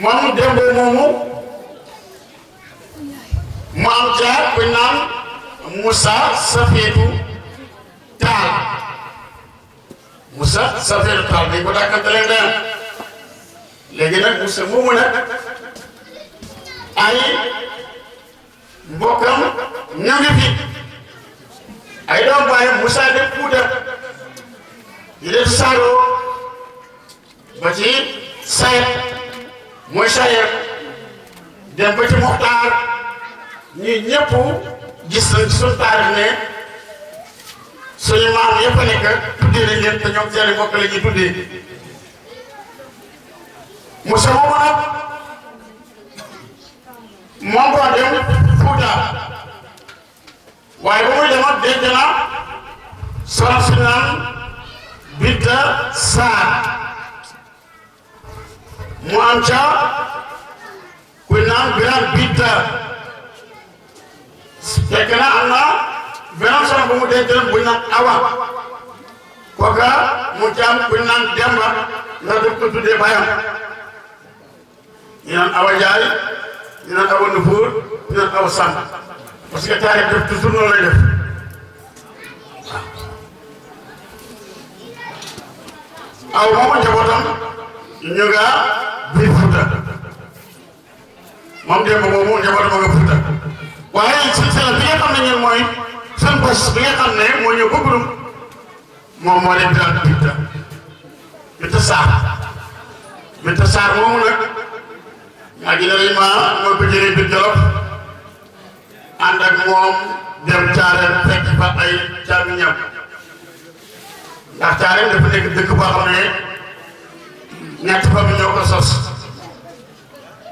moom Demba moomu mu am jaar ku naan Moussa Safeetu Taal Moussa Safeetu Taal dañ ko dàkkante leen daan léegi nag Moussa moomu nag ay mbokkam ñoo ngi fi ay doom bàyyi Moussa def Fuuta di def Saalum ba ci Sayet mooy Sayet dem ba ci Moxtaar ñi ñëpp gis nañ ci suñu taarix ne suñu maam yëpp a nekk tuddee nañ leen te ñoom seen mbokk la ñuy tuddee Moussa moomu nag moom boo dem Fuuta waaye ba muy demoon denc na soxna si naan Binta Saar mu am ca ku naan Birane Binta fekk na am na beneen soxna bu mu denc bu naan Awa kooka mu jaam ku naan Demba ndax daf ko tuddee bayam ñu naan Awa Njaay ñu naan Awa Nufuur ñu naan Awa Samb parce que taarix def toujours noonu lay def aw moomu njabootam ñu nga biir Fuuta moom Demba moomu njabootam nga Fuuta waaye silsila bi nga xam ne ñun mooy seen bos bi nga xam ne moo ñëw bëgg moom moo leen daal Binta Saar moomu nag maa ngi leen moo ko jëlee biir Jolof ànd ak moom dem Caareen fekk fa ay càmmiñam ndax Caareen dafa nekk dëkk boo xam ne ñetti famille ñoo ko sos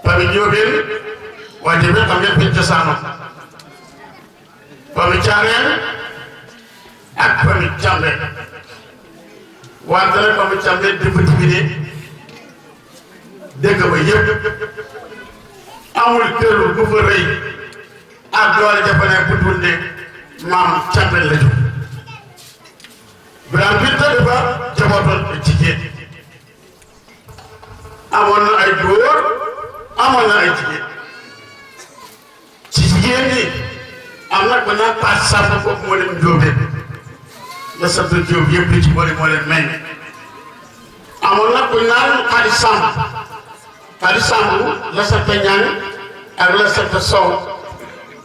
famille Njóobeen waa Njóobeen xam ngeen fi cosaano famille Caareen ak famille Cambe wante nag famille Cambe dafa diviné dëkk ba yëpp amul kër bu fa rëy ak doole jàppane bu dul ne maam Cambe la jóg Birane Binta dafa jabootoon jigéen amoon na ay góor amoon na ay jigéen ci jigéen ñi am na ko naan Paat Samb foofu moo dem Njóobeen la sant Jóob yëpp li ci boole moo leen meññ amoon na ko naan Xadi Samb Xadi Samb la sant Ñaŋ ak la sant Sow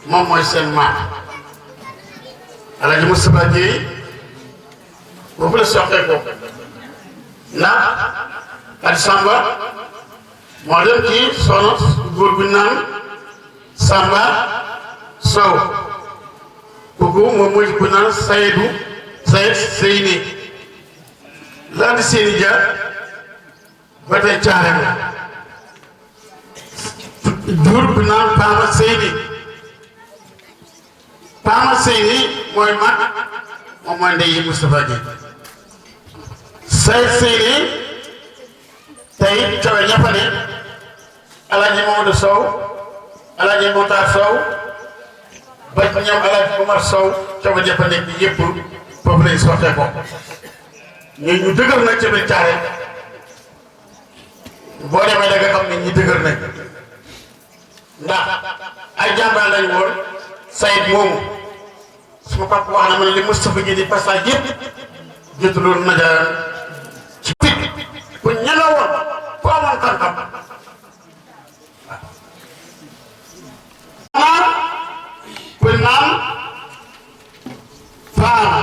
moom mooy seen maam Alaaji Mustapha Jéey boobu la soxee ko ndax Xadi Samba moo dem ci soxna góor gu naan Samba Sow kooku moom mooy ku naan Saydu Seyni laa di Seyni Dia ba tey Caareen la jur ku naan Paama Seyni mooy mag moom mooy ndeyi Moustapha Gueye Seyni tey cawe ñappa ne Alaaji Mamadou Sow Alaaji Montar Sow ba ñoom Alaaji Omar Sow cawe ñappa ne bi yëpp foofu lay sottee ko ñu dëgër nag ci biir Caareen boo demee da nga xam ne ñi dëgër nañ ndax ay jàmbaar lañ woon Sayid moomu su ma papa wax na ma ne li Moustapha Gueye di passage yëpp jotuloon najaan ci pit ku ñeme woon ku amoon xam-xam ku naan Faama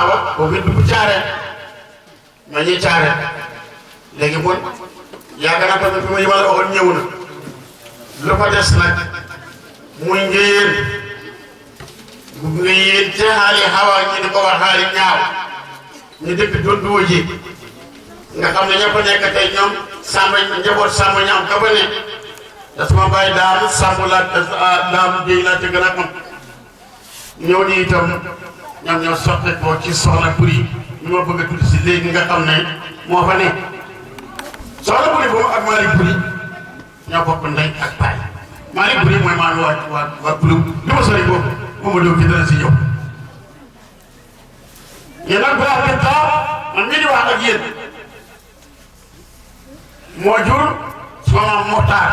Awa boobu it dugg Caareen ñoo ñuy Caareen léegi bon yaakaar naa tamit fi ma yëmal waxoon ñëw na lu fa des nag muy ngeen ci xaali xawa ñi di ko wax xaali ñaaw ñu dëkk donduwo ji nga xam ne ña fa nekk tey ñoom sàmm njaboot sàmm ñaam ka fa ne da sama bàyyi daam sàmm la daam jéy laa te gën a xam ñëw ni itam ñoom ñoo sotte ko ci soxna Buri ñu ma bëgg a tudd si léegi nga xam ne moo fa ne soxna Buri boobu ak Malick Buri ñoo bokk ndey ak baay Malick Buri mooy maa ngi waa Buri li ma sori boobu moom la déglu dana si ñëw yéen nag Birane Binta man mii di wax ak yéen moo jur sama maam Moxtaar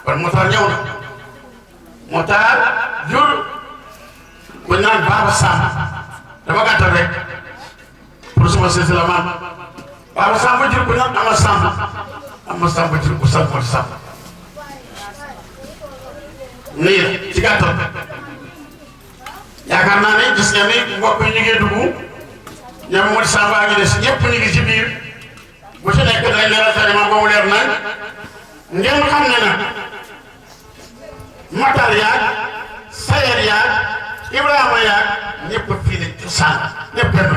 kon Moxtaar ñëw na Moxtaar jur ku naan Baba Samb dafa gàttal rek pour suma sësi la maam Baba Samb jur ku naan Ama Samb jur ku Samb Moti Samb nii ci gàttal yaakaar naa ne gis nga ni mbokk yi ñu ngi dugg ñoom Moti Samb a ngi des ñëpp ñu ngi ci biir bu ci nekk dañ leeral sa ma ba mu leer nañ ngeen xam ne nag Matar yaag Sayer yaag Ibrahima yaag ñëpp fii ne cosaan ñëpp benn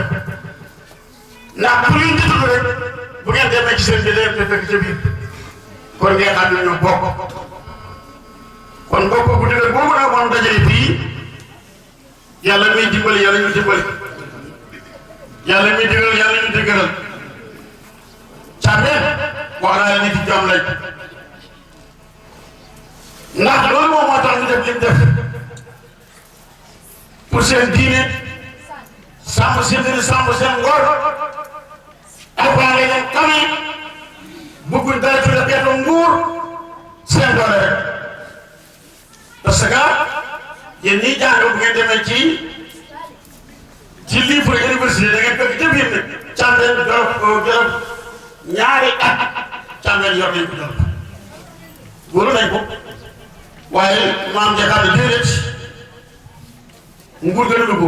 ndax pour ñu tudd rek bu ngeen demee ci seen bi leen te fekk ca biir kon ngeen xam ne ñoo bokk kon bokk bu dëgër boobu nag moom dajale fii yàlla muy dimbali yàlla ñu dimbali yàlla muy digal yàlla ñu digalal càmmee wax naa leen nit yi jom lañ ndax loolu moom moo tax ñu def li mu def pour seen diine sàmm seen diine sàmm seen ngor alxuraan leen xamee bëgguñ dara ci la xeetu nguur seen doole rek parce que yéen ñiy jàng bu ngeen demee ci livre université da ngeen fekk ca biir ne càmbeen jolof ñaari at càmbeen yor nañ ko jolof wóolu nañ ko waaye maam jaxaar ne déedéet nguur gën a dugg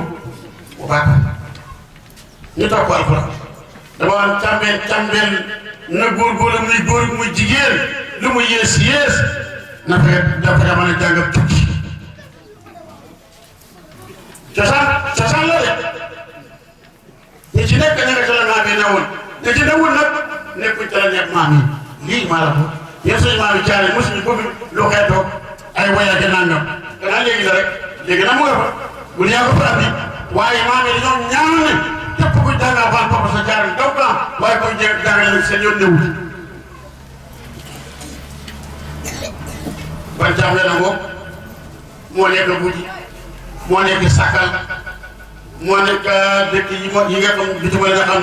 bu baax ñu toog ko alxuraan dama waan càmbeen na góor muy góor muy jigéen lu mu yées na fexe dafa mën a jàng tukki cosaan la de ñi ci nekk ña nga ca la maam yi newoon te ci newul nag nekkuñ ca la nekk maam yi lii maa la ko yéen suñu maam yi caare mosuñu bëgg lu xee toog ay voyage nangam danaa léegi la rek léegi nag mu nga fa bu yaa ko faral di waaye maam yi dañoo ñaan ne képp ku jàngal baal papa sa caare daw plan waaye koy jàngale nag seen yoon newul ban jàmm na ko moo nekk Buji moo nekk Sakal moo nekk dëkk yi nga xam bitim nga xam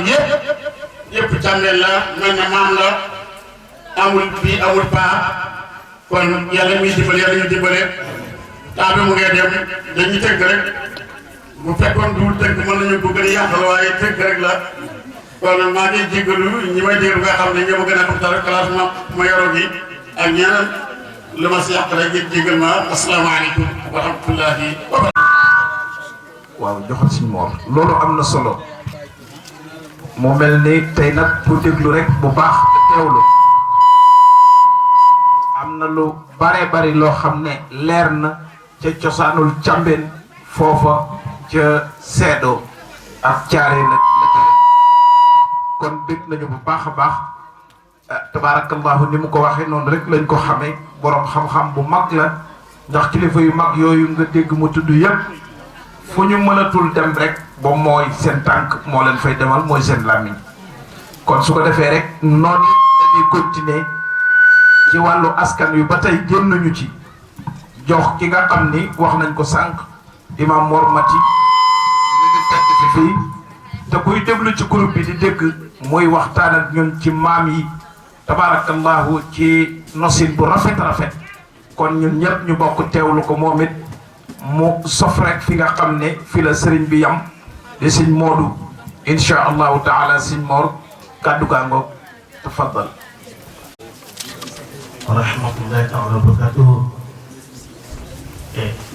yëpp càmmeel la mel na maam la amul bii amul paa kon yàlla muy dimbale yàlla ñu dimbale temps bi mu ngee dem dañuy tënk rek bu fekkoon du tënk mën nañu ko gën a yàqal waaye tënk rek la kon maa ngi jégalu ñi may déglu nga xam ne ñoo ma gën a xam dara classe ma yoroo gi ak ñeneen lu ma si yàq rek jégal ma asalaamaaleykum wa rahmatullahi wa barakatuh. waaw joxal suñu moor loolu am na solo mu mel ni tey nag pour déglu rek bu baax teewlu am na lu bare bari loo xam ne leer na ca cosaanul càmbeen foofa ca seedoo ak caare nag kon dégg nañu bu baax a baax tabaarakallahu ni mu ko waxee noonu rek lañ ko xamee borom xam-xam bu mag la ndax kilifa yu mag yooyu nga dégg mu tudd yépp fu ñu mënatul dem rek ba mooy seen tànk moo leen fay demal mooy seen làmmiñ kon su ko defee rek noonu dañuy continuer ci wàllu askan yu ba tey génnuñu ci jox ki nga xam ni wax nañ ko sànq imam Mor Mati ñu ngi fekk si fii te kuy déglu ci groupe bi di dégg muy waxtaan ak ñun ci maam yi tabarakallahu ci nosin bu rafet kon ñun ñëpp ñu bokk teewlu ko moom it mu sof rek fi nga xam ne fi la sëriñ bi yam di sëñ Moodu insha allahu taala sëñ Mor kàddu gaa ngoog tafaddal wa rahmatullahi taala wa barakatuhu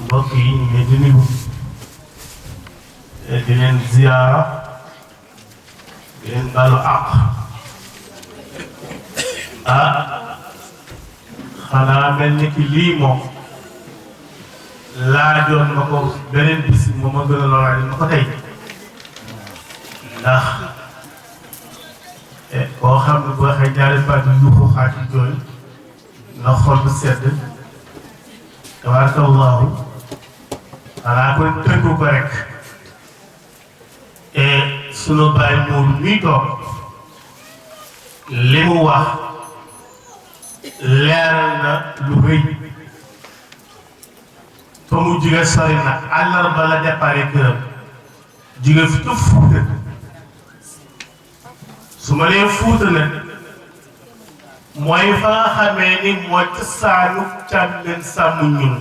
mbokk yi ñu ngi di nuyu di leen ziyaara di leen baalu àq xanaa mel ni ki lii moom laajoon ma ko beneen bis moom ma gën a loolaale ma ko tey ndax koo xam ne boo waxee ñaari baat yu yuuxu xaati jooy ndax xol bu sedd tabarakallahu xanaa ko tënku ko rek sunu bàyyi moom muy toog li mu wax leeral na lu rëy fa mu jóge sori na àllarba la déparé këram jóge fi ca Fuuta su ma nee Fuuta nag mooy fa nga xamee ni mooy cosaanu Càmbeen Sàmm ñun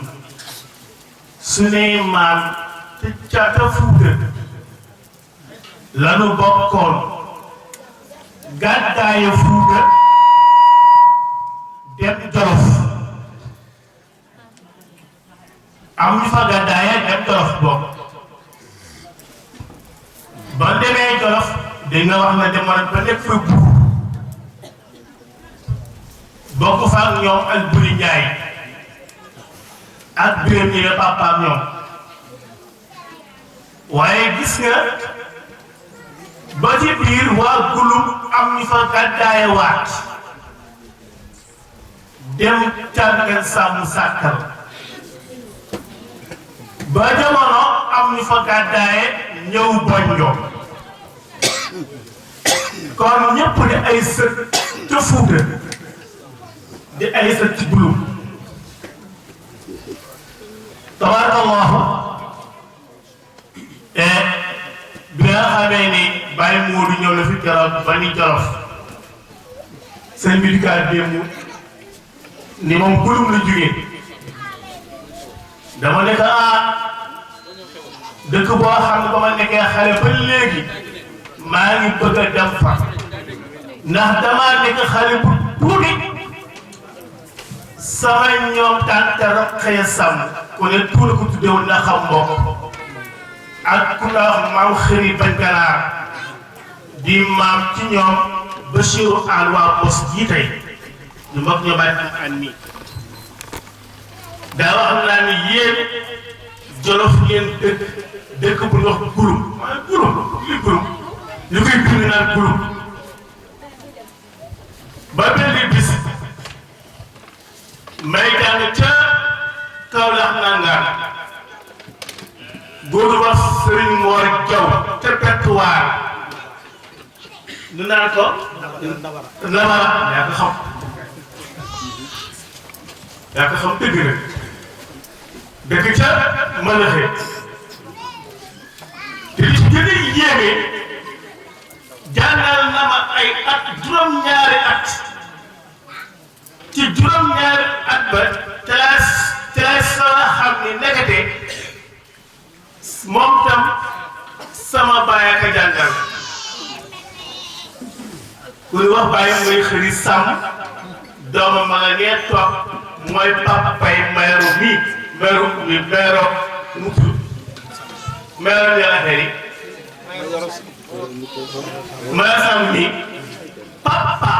suñuy maam te Caata Fuuta lanu bokkoon gàddaaye Fuuta dem Jolof am ñu fa gàddaaye dem Jolof bokk ba demee Jolof di nga wax na demoon ba nekk fa buur bokk fa ak ñoom Alburi Njaay ak Biram ñi nga papaam ñoom waaye gis nga ba ci biir waa Gulum am ñu fa gàddaaye waat dem Càmbeen Sàmm Sàkkal ba jamono am ñu fa gàddaaye ñëw Bonjo kon ñëpp di ay sët ca Fuuta di ay sët ci Gulum tabarakallahu bi nga xamee ni Baye Moodu ñëw na fi keroog ba ni Jolof sëñ bi di kaa démb ni moom Gulum la jógee dama nekk dëkk boo xam ne ba ma nekkee xale ba léegi maa ngi bëgg a dem fa ndax damaa nekk xale bu tuuti sama ñoom tànta Roqaya Sàmm ku ne tuula ko tuddewoon na xam mbokk ak ku la wax maam xëri bañ ganaar di maam ci ñoom Bachiru Al waa bos jii tey ñu mbokk ñoo bàyyi am an mi daa wax naa ni yéen Jolof ngeen dëkk bu ñu wax Gulum maanaam Gulum li Gulum ñu koy bind naan Gulum ba benn bis may jàng ca Kaolack nangaan góor wax Sëriñ Moor Jaw ca Pettuwaar ñu naan ko Ndawara yaa ko xam dëgg nag dëkk ca Malaxe te li ci gën a yéeme jàngal na ma ay at juróom-ñaari at ci juróom-ñaari at ba te laa sama xam ni nekkate moom tam sama baay ak a jàngal ku ñu wax baay mooy Xëri Sàmm doomam ma nga nee toog mooy papay meeru mu tudd meeru ne affaire yi meeru Sàmm mi papa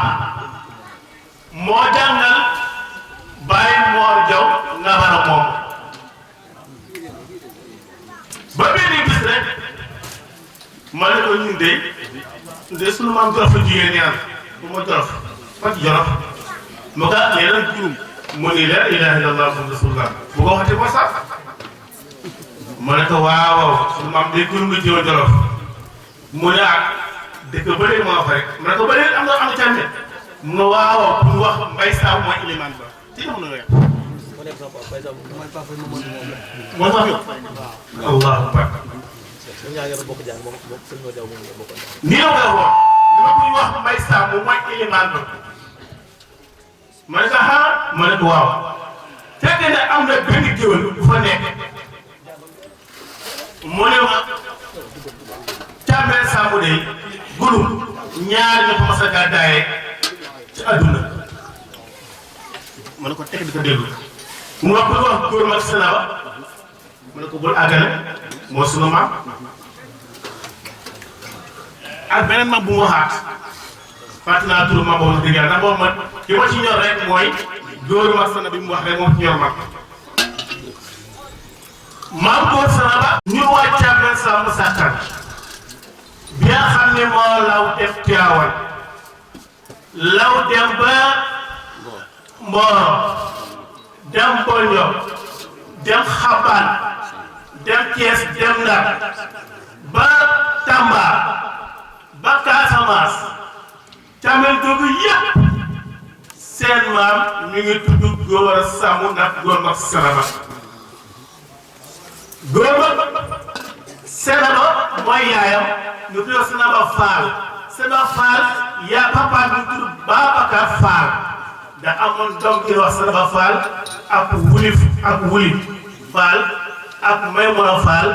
moo jàngal Baye Moor Jaw Ndawara moom ba benn bis rek ma ne ko ñun de sunu maam Jolof la jigéen ñaan bu ma Jolof fa ci Jolof mu gaa yeneen Gulum mu ni la ilaha illallah muhammadu rasulullah bu ko waxati ko sax ma ne ko waaw sunu maam de Gulum la jiw Jolof mu ne ak dëkk ba léegi moo fa rek ma ne ko ba léegi am na càmme mu ne waaw bu ñu wax Mbay Saaw mooy ilimaan ba ci jamono yooyu moo tax allahu akbar nii la ko waxoon li ma koy wax Mbay Saaw mooy ilimaan ba ma ne ko ma ne ko waaw fekk ne am na benn géwél bu fa nekk mu ne ma Càmbeen Sàmm de Gulum ñaar ñoo ko mas a gàddaaye ci àdduna ma ne ko teg di ko déglu mu wax ko wax góor mag Sénaba ma ne ko bul àggale moo sunu maam ak beneen maam bu mu waxaat fàttali naa turu maam boobu dëgg yàlla ndax boobu man li ma ci ñor rek mooy góor mag Sénaba bi mu wax rek moo ci ñor maam góor Sénaba ñu waa Càmbeen Sàmm Sàkkal bi nga xam ne moo law def Tiwaawan law dem ba Mboro dem Bonjo dem Xabaan dem Thiès dem Ndar ba Tamba ba Casamance Càmbeen googu yëpp seen maam ñu ngi tudd Góor Sàmm ndax góor mag Sénaba góor mag Sénaba mooy yaayam ñu tudd Sénaba Faal Sénaba Faal yaa papa ñu tudd Babacar Faal da amoon doom di wax Sanaba Fall ak Wuli Fall ak Maymuna Fall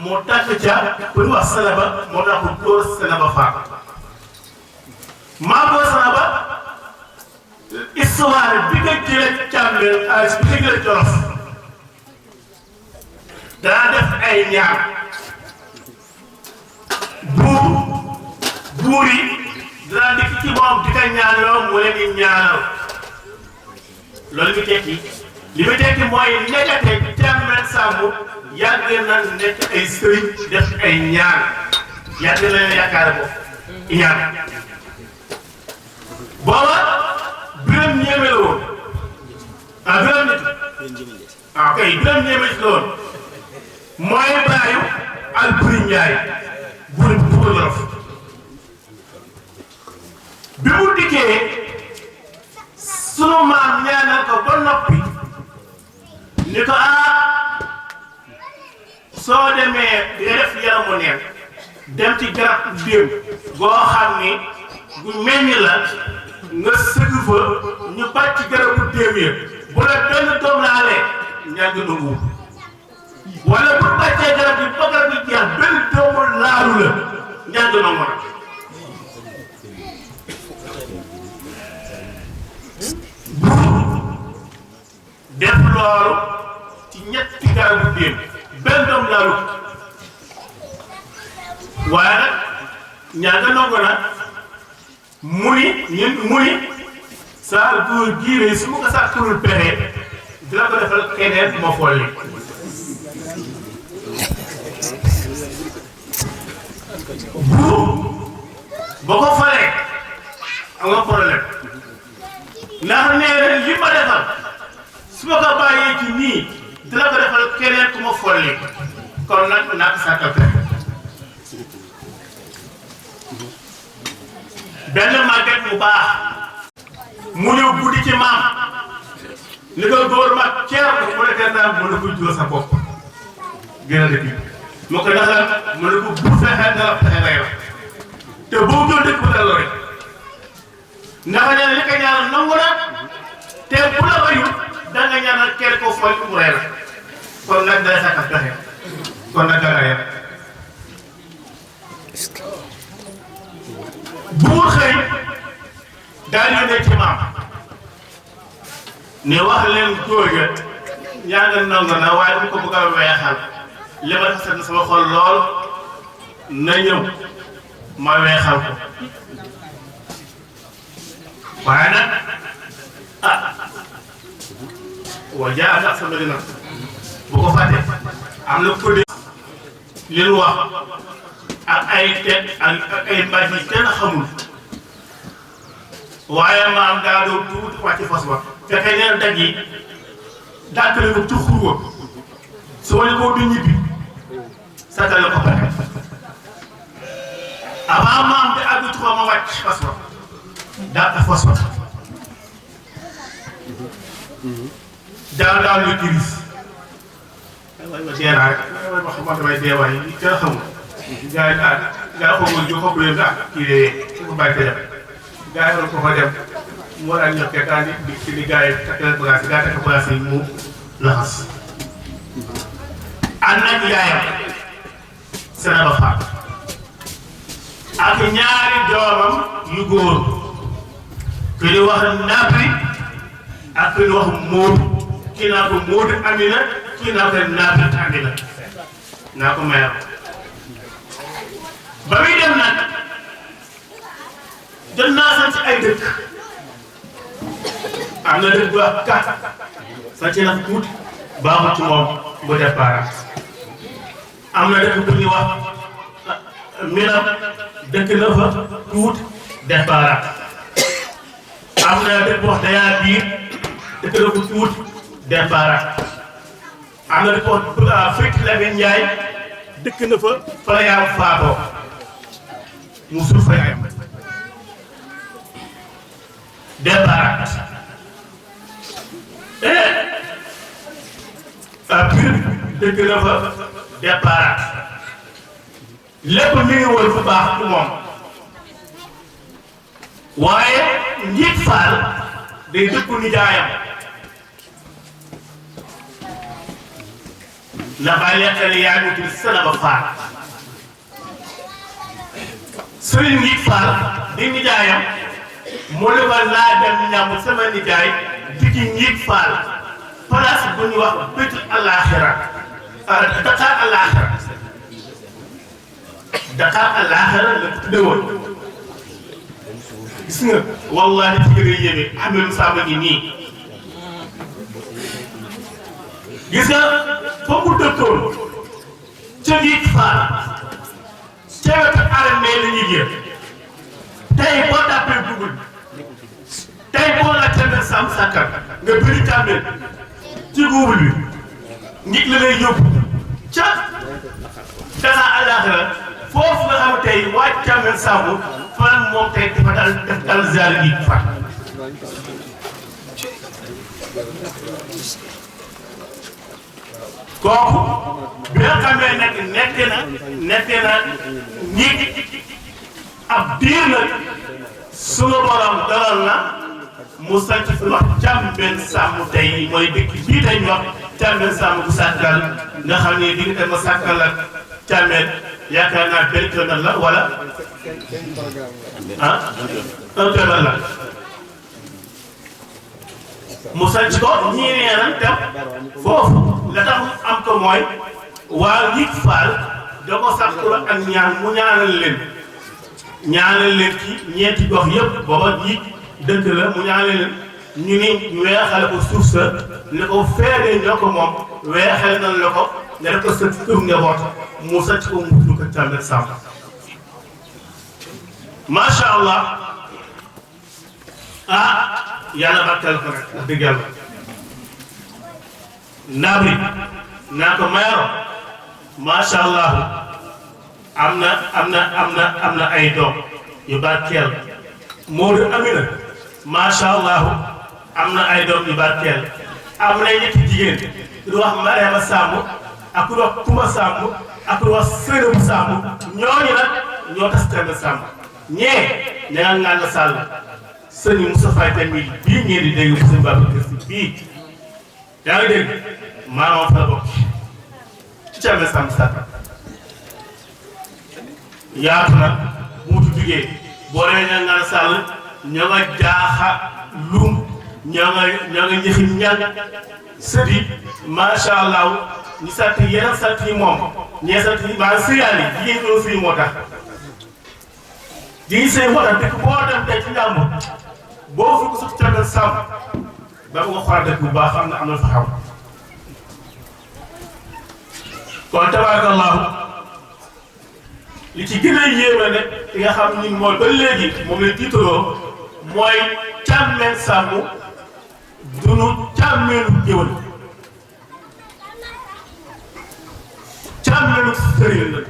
mu takk ca pour wax Sanaba moo tax ko góor Sanaba Fall maa góor Sanaba histoire bi nga jëlee Cambérène ak bi nga jëlee Jolof daa def ay ñaan buur yi dana dikk ci moom di ko ñaanaloo mu leen di ñaanal loolu li muy tekki mooy nekkate Cambérène Samb yàgg na nekk ay sëriñ def ay ñaan yàgg na leen yaakaar ko ñaan booba Biram Ñeeme la woon Biram nit kay Biram Ñeeme la woon mooy baayu Alburi Njaay buur Jolof bi mu dikkee sunu maam ñaanal ko ba noppi ni ko soo demee di nga def yaramu neen dem ci garab déem goo xam ni gu meññ la nga sëgg fa ñu bàcc garabu déem ya bu la benn doom laalee ñàgg na nguur wala bu bàccee garab bi ba garab bi jeex benn doomu laalu la ñàgg na nguur def loolu ci ñetti garabu déem benn doom laalu waaye nag ñaaga nangu na muy saa góor giiree su ma ko sàkkulul pexe dina ko defal keneen ma folli buur ba ko falee am nga problème ndax nee na li ma defal su ma ko bàyyee ci nii dina ko defal keneen ku ma folli kon nag naa ko sàkkal pexe benn màgget mu baax mu ñëw guddi ci maam li ko góor mag ceer mu ne kenn daal mën na ko jóor sa bopp gën a dëkk moo ko naxal mën na ko bu fexee dara fexe lay wax te boo jóor dëkk bu dal rek ndax nee na li ko ñaanal nangu na te bu la bayu da nga ñaanal kenn ko fooy mu rey la kon nag day sàkkat pexe kon nag danga yem buur xëy daal yónnee ci maam ne wax leen góor ga ñaanal nangu na waaye dama ko bëgg a weexal li ma dafa set sama xol lool na ñëw ma weexal ko waaye nag waa jaa ak sama dina bu ko fàtte am na ko de li nu wax ak ay teg ak ay mbaj yi kenn xamul waaye maam daa doon tuuti wàcc fas ba fekkee neen daj yi dàkkale ko ci xurwa su ma ne koo du ñibbi satale ko pexe avant maam di àgg ci ma wàcc fas ba dàq fas ba daal lu kiris waaye ma dee naa rek waaye ma xam damay dee waaye li kenn xamul gaa yi xamul ñu xob leen kii de ko bàyyi te dem gaa yi ko fa dem mu war a ñëw fekkaan di ci li gaa yi takkal bagage gaa takk bagage yi mu laxas ànd ak yaayam Sanaba Fall ak ñaari doomam yu góor ku ñu wax Nabi ak ku ñu wax Moodu kii naa ko Moodu Amina kii naa ko Nabi Amina naa ko mayam ba muy dem nag jot naa sant ay dëkk am na dëkk bu wax kat sant na tuuti baaxul ci moom bu def baaraam am na dëkk bu ñuy wax Minam dëkk na fa tuuti def baaraam am na dëkk bu wax dayaa biir dëkk na fa tuuti def baaraam am na dëkk bu wax Fekk Lamine Ndiaye dëkk na fa fa la yaam faatoo mu suuf fa yaayam départ biir dëkk na fa départ lépp mi ngi woon fu baax ci moom waaye njiit Faal day dëkku nijaayam ndax bàyyi lekkale yaa ngi tudd Sanaba Faal sëriñ ngi Faal di nijaayam mu ne ko naa dem ñam sama nijaay di ci ngiig Faal place bu ñuy wax Bétul Alaxira Dakar Alaxira Dakar Alaxira la tudde woon gis nga wallahi ci gën a yéeme Ahmed Samba ngi nii gis nga foofu dëkkoon ca ngiig Faal ca wetu armée la ñuy génn tey boo tàppee Google tey boo la tamit Sam Sakkal nga bëri tàmbeel ci Google bi nit la lay yóbbu ca Dakar Alaxira foofu nga xam tey waa Thiamène Samb fan moom tey dafa def dal ziar gi fa kooku bi nga xamee nag nekk na nit ab diir nag sunu borom dalal na mu sant fi wax Thiamène Samb tey mooy dëkk bii tey ñu wax Thiamène Samb bu Sàkkal nga xam ne di nga ma Sàkkal ak Thiamène yaakaar naa benn kilomètre la wala ah 1 kilomètre la mu sant ko ñii nee nañ tam foofu la tax am ko mooy waa ngiig Faal da ko sàkkula ak ñaan mu ñaanal leen ci ñeenti gox yëpp booba ngiig dëkk la mu ñaanal leen ñu ni ñu weexale ko suuf sa ne ko feeree ñoo ko moom weexale nañ la ko nga def ko sa kër njaboot mu sàcc ko mu tudd ko Thiamène Samb macha allah ah yàlla barkeel ko rek wax dëgg yàlla Nabri naa ko Mayoro macha allah am na ay doom yu barkeel Modou Amina macha allah am na ay doom yu barkeel am na ñetti jigéen ku wax Mariama Samb ak ku wax Kuma Samb ak ku wax Seynabou Samb ñooñu nag ñoo tas Thiamène Samb ñee ña nga Ngalla Sall sëñ Moustapha tamit bii ngeen di dégg sëñ Babacar Si bii yaa ngi dégg maanaam fa la bokk ci Thiamène Samb Sàkkal yaatu na mu ci jugee boo demee ña Ngalla Sall ñoo nga jaaxa lum ñoo nga njëxin ñan sëdi macha allah ñu sant yeneen sant yi moom ñee sant yi maa sëyaal yi jigéen ñi doon sëy moo tax jigéen sëy moo tax dëkk boo dem tey ci njàmbur boo fi ko sax Thiamène Samb ba nga xool dëkk bu baax xam ne am na fa xam kon tabarakallahu li ci gën a yéeme ne li nga xam ni mooy ba léegi moom lañ tiitaroo mooy Thiamène Samb dunu càmmeenu géwël càmmeenu sëriñ la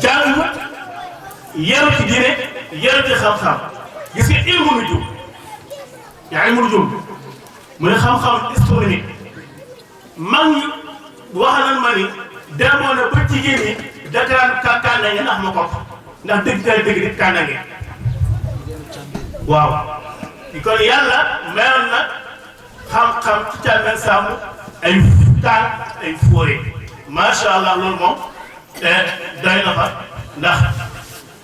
jàng yaru ci diine yaru ci xam-xam gis nga ilmu nujum yaa ilmu nujum mu ne xam-xam astronomique mag ñi wax nañ ma ni demoon na ba jigéen ñi dakaraan kànna nga ndax ma ko ndax dëgg di kànna nge waaw kon yàlla mayoon na xam-xam ci Thiamène Samb ay taan ay fóore macha allah loolu moom doy na fa ndax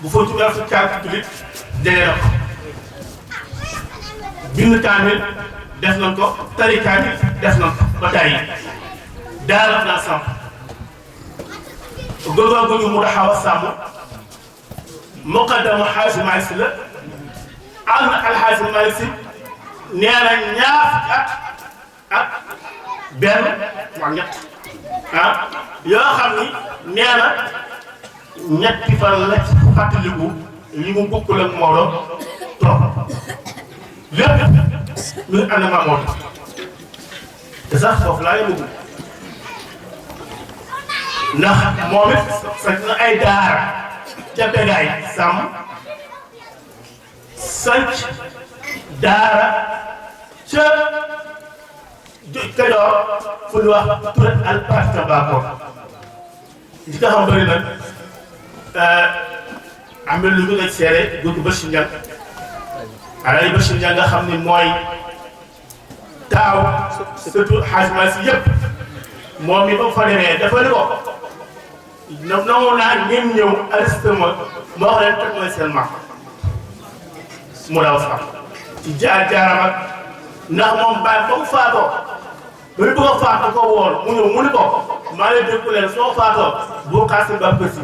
bu fa tuddee fa càkk tulit jege na ko bind kaamil def nañ ko tari kaamil def nañ ko ba tey daara naa Samb góor gu ñu mu Xawa Samb muqaddamu Xaaji Maalik Si la am na Alxaaji Maalik Si nee na ñaar at ak benn waa ñett yoo xam ni nee na ñetti fan la ci fàttaliku li mu bokkul ak Maodo trop lépp ñu ànd ak Maodo te sax foofu laa yëngu ndax moom it sax na ay daara ca Bégaay Samb sanc daara ca Kajoor fu ñu wax Touré Alpaka Bakor li nga xam bëri nag am na lu ñu lay seere dugg ba si ñan Alaaji Bachir Dia nga xam ne mooy taaw surtout xaajma si yëpp moom mi ba fa demee dafa ne ko nangu naa ngeen ñëw arrêté ma wax leen teg mooy seen mag mu daw sax ci jaar-jaaram ak ndax moom bàyyi ba mu faatoo ba mu bëgg a faatu ko woon mu ñëw mu ni ko maa ngi déglu leen soo faatoo bu xaar si ba bësi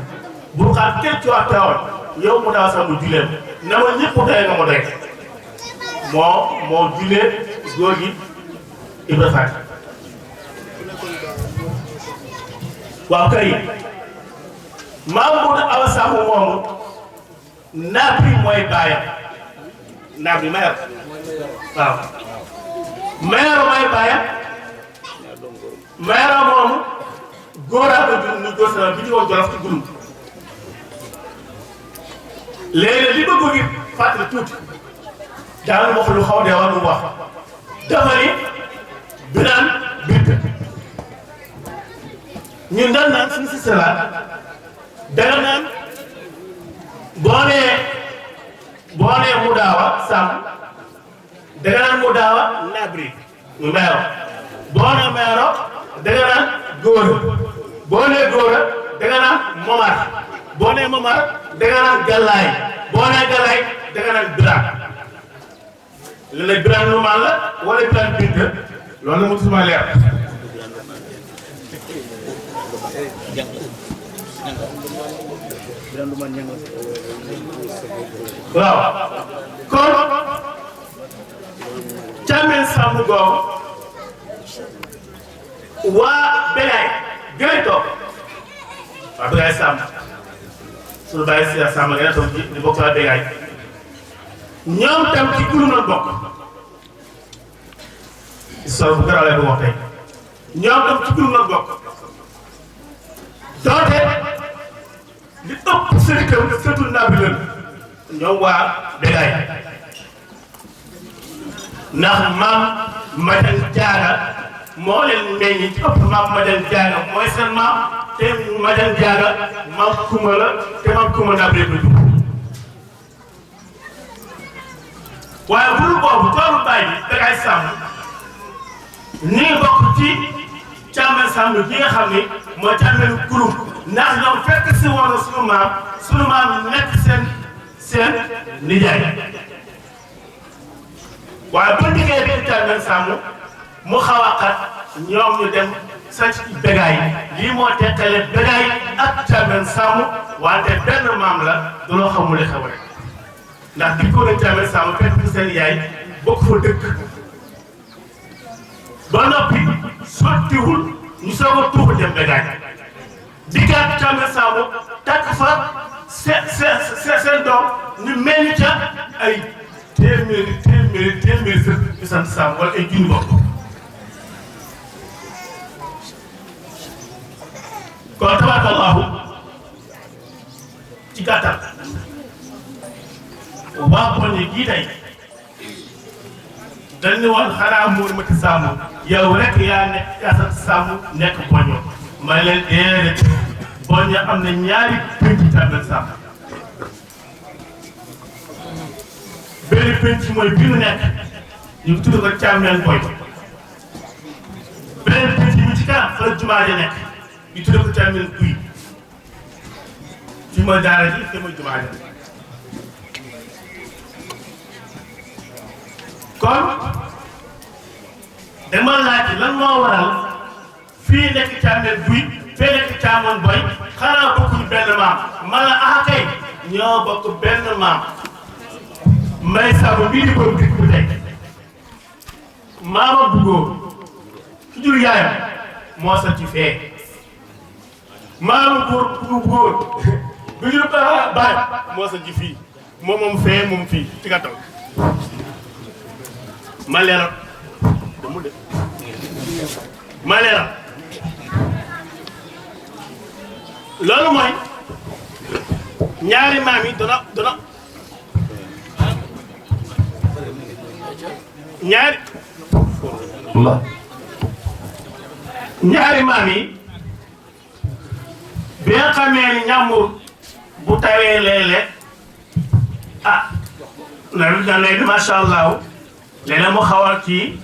bu xaar kenn ci wax teewoon yow mu daw sax mu julee na ma ñëpp doy nga ma doy moo julee góor gi Ibra Faty waaw kay Mamadou Awa Samb moomu Nabri mooy baayam Nabri maire waaw maire mooy baayam maire moomu góoraa ko ñu góor sama bi ñu ko Jolof ci gulum léegi li bëgg gi fàttali tuuti daal wax lu xaw dee war mu wax dafa ni Birane Binta ñun daan naan suñu si salaat danga naan boo nee mu daawa Samb danga naan mu daawa Nabri mu meero boo nee meero danga naan góor boo nee góor danga naan Momar boo nee Momar danga naan Galaay boo nee Galaay danga naan Birane léeg-léeg Birane lu maan la wala Birane Binta loolu la mu suma leer waaw kon Thiamène Samb googu waa Bégaay gën toog waa Bégaay Samb suñu bàyyi si Samb ngeen toog di bokk waa Bégaay ñoom tam ci gulu na bokk histoire bu gën a lay bu wax tey ñoom tam ci gulu na bokk doote li ëpp seen kër surtout Nabri leen ñoom waa Bégaay ndax maam Madiang Diaga moo leen meññ ci ëpp maam Madiang Diaga mooy seen maam te Madiang Diaga maam Kuma la te maam Kuma Nabri ko jur waaye bul boobu toolu bàyyi bi Bégaay Samb ni ngi bokk ci Thiamène Samb gi nga xam ni mooy Thiamène Gouloum ndax ñoom fekk si woon sunu maam nekk seen nijaay waaye bu liggéey bi Thiamène Samb mu xaw a xat ñoom ñu dem sanc Bégaay lii moo teqale Bégaay ak Thiamène Samb wante benn maam la du loo xamul li xew rek ndax di ko ne Thiamène Samb fekk seen yaay bokk fa dëkk ba noppi sottiwul ñu soog a tuuxu dem Bégaay diggaat Thiamène Samb takk fa seen doom ñu meññ ca ay téeméeri sët yu sant Samb wala ay junni bopp kon tabarakallahu ci gàttal waa Koñe gii tey dañ ne woon xanaa Mourou Mati Samb yow rek yaa nekk yaa sant Samb nekk Boño may leen déedéet Boño am na ñaari penc Thiamène Samb benn penc mooy bi nu nekk ñu tudd ko Thiamène Boy beneen penc bi ci kanam fa la jumaa ja nekk ñu tudd ko Thiamène Guy fi mooy daara ji fi mooy jumaa ja kon dama laaj lan moo waral fii nekk Thiamène Guy fee nekk Thiamène Boy xanaa bokkuñu benn maam ma la ah kay ñoo bokk benn maam May Samb bii di ko dikk bu tey maama bu góor ki jur yaayam moo sa ci fee maama bu góor bi jur baay moo sa ci fii moom fee moom fii ci gàttal ma leeral loolu mooy ñaari maam yi dana ñaari maam yi bi nga xamee ni ñàmbur bu tawee léeg-léeg léegi macha allah léeg-léeg mu xaw a kii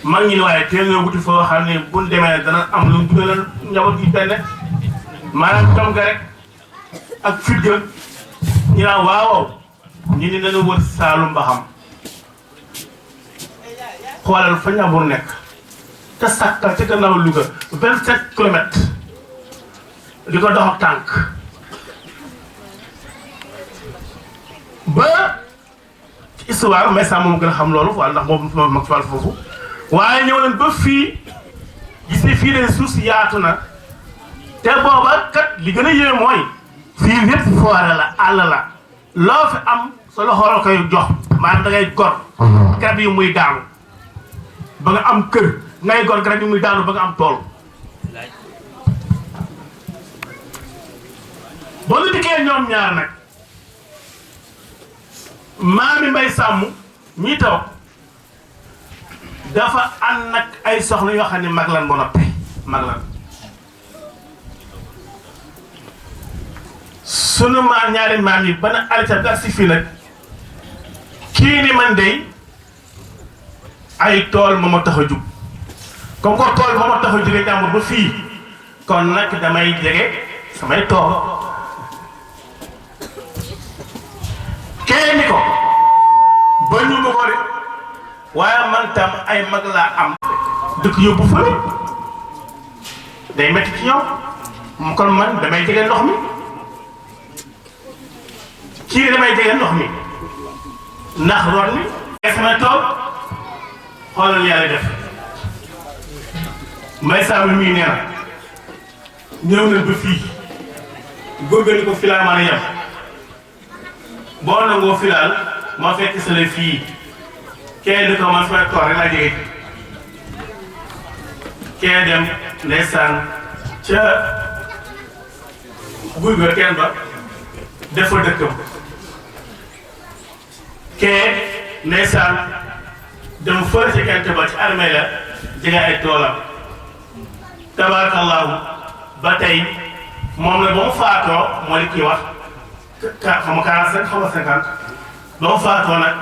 mag ñi waaye teel nga wuti foo xam ne bu ñu demee dana am lu mu dugalal njaboot gi benn maanaam tom ga rek ak fit ga ñu naan waaw ñu ni nañu wër Saalum ba xam xoolal fa ñabur nekk te sàkkal ca gannaaw Louga 27 kilomètres di ko dox ak tànk ba ci histoire mais ça moom gën a xam loolu waaye ndax moom mag fal foofu waaye ñëw leen ba fii gis ne fii de suuf si yaatu na te booba kat li gën a yéeme mooy fii lépp foore la àll la loo fi am sa loxo la koy jox maanaam da ngay gor garab yi muy daanu ba nga am kër ngay gor garab yi muy daanu ba nga am tool boo ñu dikkee ñoom ñaar nag maami Mbay Sàmm ñi taw dafa ànd nag ay soxna yoo xam ne mag lan ba noppi mag lan sunu maam ñaari maam yi ba na alita gar si fii nag kii ni man dey ay tool moo ma tax a jug comme ko tool moo ma tax a jóge jàmbur ba fii kon nag damay jege samay tool kee ni ko ba ñu ma ko de waaye man tam ay mag laa am dëkk yóbbu fële day métti ci ñoom kon man damay jege ndox mi kii damay jege ndox mi ndax root mi ay sama tool xoolal yàlla def Mbay Sàmm mii nee na ñëw nañ ba fii góorgóorlu ko filaa mën a yem boo nangoo filaal ma fekk sa la fii kenn ko man fa toog rek laa jege kenn dem ndeysaan ca guy ga kenn ba def fa dëkkam kenn ndeysaan dem fële ci kent ba ci armée la jege ay toolam tabarakallahu ba tey moom la ba mu faatoo moo li kii wax xam nga 45 xam nga 50 ba mu faatoo nag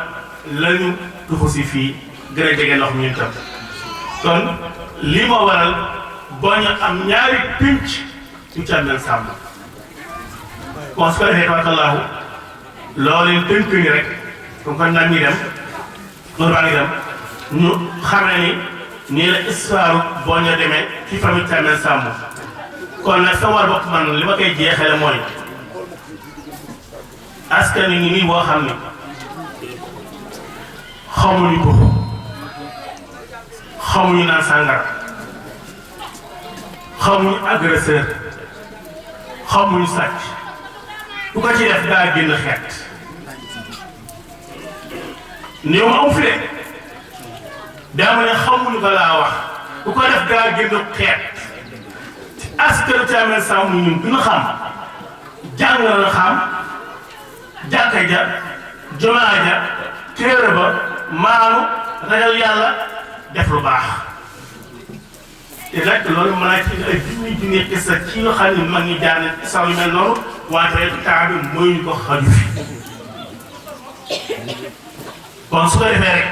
la ñu tuxu si fii gën a jege ndox mi ñu tam kon lii moo waral boo ñu am ñaari pinc yu Thiamène Samb kon su ko defee tabarakallahu loolu tënk ni rek comme kon nag ñuy dem loolu baa ngi dem ñu xamee ni nii la histoire boo ñu demee ci famille Thiamène Samb kon nag sama war bopp man li ma koy jeexale mooy askan wi nii boo xam ne xamuñu ko xamuñu naan sàngara xamuñu agresseur xamuñu sàcc ku ko ci def daa génn xeet néew ma amu fi de dama ne xamuñu ko laa wax ku ko def daa génn xeet askanu Thiamène Samb ñun duñu xam jàng na xam jàkka ja jumaa ja téere ba maanu ragal yàlla def lu baax te nag loolu mën naa ci ay junni kisa ci nga xam ne mag ñi jaar nañ saw yu mel noonu wante temps bi mooy ñu ko xaju fi kon su ko defee rek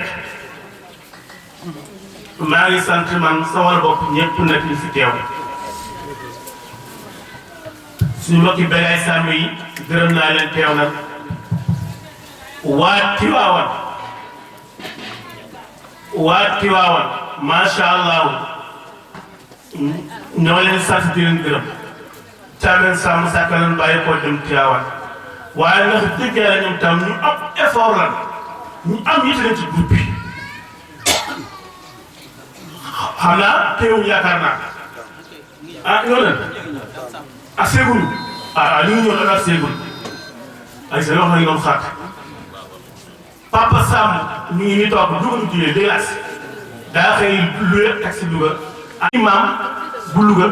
maa ngi sant man sama bopp ñëpp nag ñu fi teew suñu mbokki Bégaay Samb yi gërëm naa leen teew nag waa Tiwaawan macha allah ñoo leen sant di leen gërëm Thiamène Samb sàkka leen bàyyi koo dem Tiwaawan waaye ndax dëgg la ñoom tam ñu am effort lan ñu am yitte leen ci groupe bi xam naa teewul yaakaar naa ah ñoo leen ak seegul ñu ngi ñëw ak seegul ay sa yoo xam ne ñoom xaat Papa Samb ñu ngi nii toog dugalu jigéen déglace daa xëy luye taxi Louga ak imam bu Louga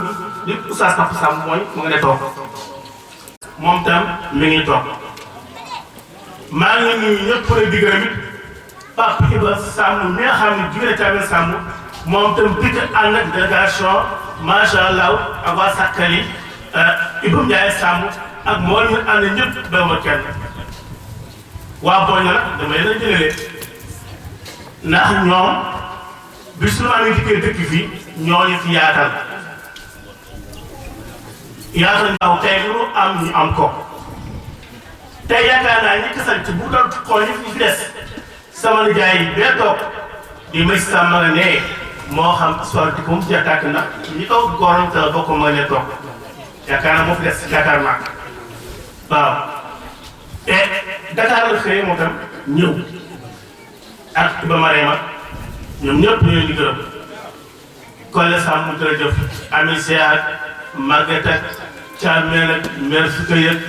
di Oustaz Papa Samb mooy mu nga ne toog moom tam mi ngi toog maa ngi nuyu ñëpp rek di gërëm it Papa Iba Samb mi nga xam ne jigéen Thiamène Samb moom tam dikk ànd ak délégation macha allah ak waa Sakkali Iba Ndiaye Samb ak moo ñu ànd ñëpp dama kenn waa Boña nag dama leen a jëlee ndax ñoom bi suñu amee dikkee dëkk fii ñoo ñu fi yaatal ndaw tey lu am ñu am ko tey yaakaar naa ñi sant bu doon xool ñu fi des sama nijaay yi bee toog di may sàmm nga ne moo xam histoire di ko mu jàkkaat na ñi ko góoram te bokk ma ne toog yaakaar naa moo fi des yaakaar naa waaw te Dakar la xëy moo tam ñëw ak Iba Marema ñoom ñëpp ñu leen di gërëm Kole Samb jërëjëf Ami Seak Maguette ak Thiamène ak mère Fukay ak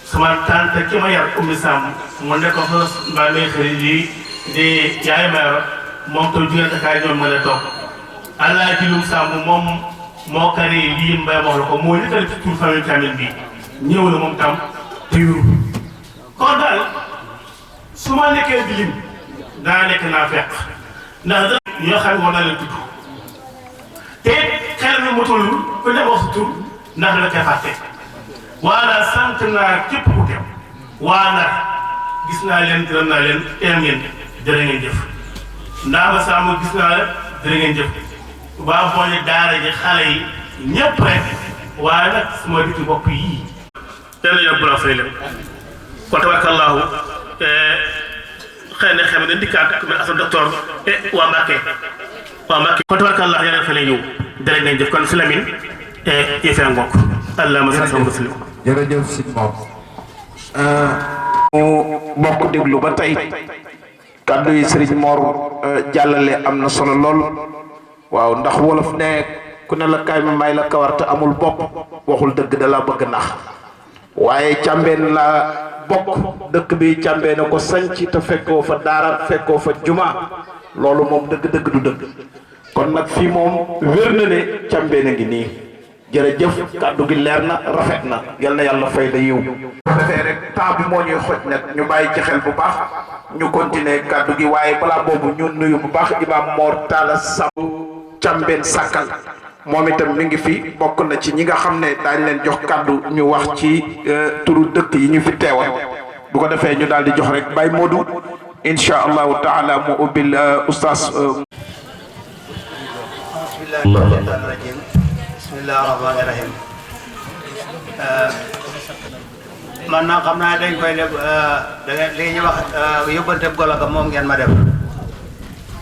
sama tante ki ma yar Oumy Samb mu nekk fa mbaa may xëy lii di yaay Mayoro moom tam jigéen Dakar ñoom mën a toog allah ji lum Samb moom moo kari lii mbay wax la ko moo njëkk a def ci tur famille Thiamène bi ñëw na moom tam tiiru kon daal su ma nekkee di lim daa nekk naa fekk ndax ñoo xam ne war na leen tudd te xel mi mutul ku ne wax tur ndax la ca fàtte waala sant naa képp ku teew waa nag gis naa leen gërëm naa leen teew ngeen jërë ngeen jëf ndaa ma sàmm gis naa leen jërë ngeen jëf waa Boña daara ji xale yi ñëpp rek waaye nag suma dikki bopp yii yàlla yóbbu la fay leen kon tabarakallahu xëy na xam ne dikkaat mais asa docteur waa Mbacke kon tabarakallahu yàlla fa lay ñëw jërë ngeen jëf kon si Lamine yëfee ngokk allahumma salli wa sallim jërëjëf si moom mu bokk déglu ba tey kàddu yi Serigne Mor jàllale am na solo lool waaw ndax wolof ne ku ne la kaay ma may la kawar te amul bopp waxul dëgg da la bëgg nax waaye Càmbeen la bokk dëkk bi Càmbeen ko sanc te fekkoo fa daara fekkoo fa juma loolu moom dëgg-dëgg du dëgg kon nag fii moom wér na ne Càmbeen a ngi nii jërëjëf kàddu gi leer na rafet na yal na yàlla fay da yiw bu defee rek temps bi moo ñuy xoj nag ñu bàyyi ci xel bu baax ñu continuer kàddu gi waaye balaa boobu ñu nuyu bu baax Imam Mor Talla Samb Càmbeen Sàkkal moom itam mi ngi fi bokk na ci ñi nga xam ne daañ leen jox kàddu ñu wax ci turu dëkk yi ñu fi teewal bu ko defee ñu daal di jox rek Baye Modou insha allahu taala mu ubbil oustaz bismillah rahmaani rahim man naa xam naa dañ koy def li ñuy wax yóbbante golo ga moom ngeen ma def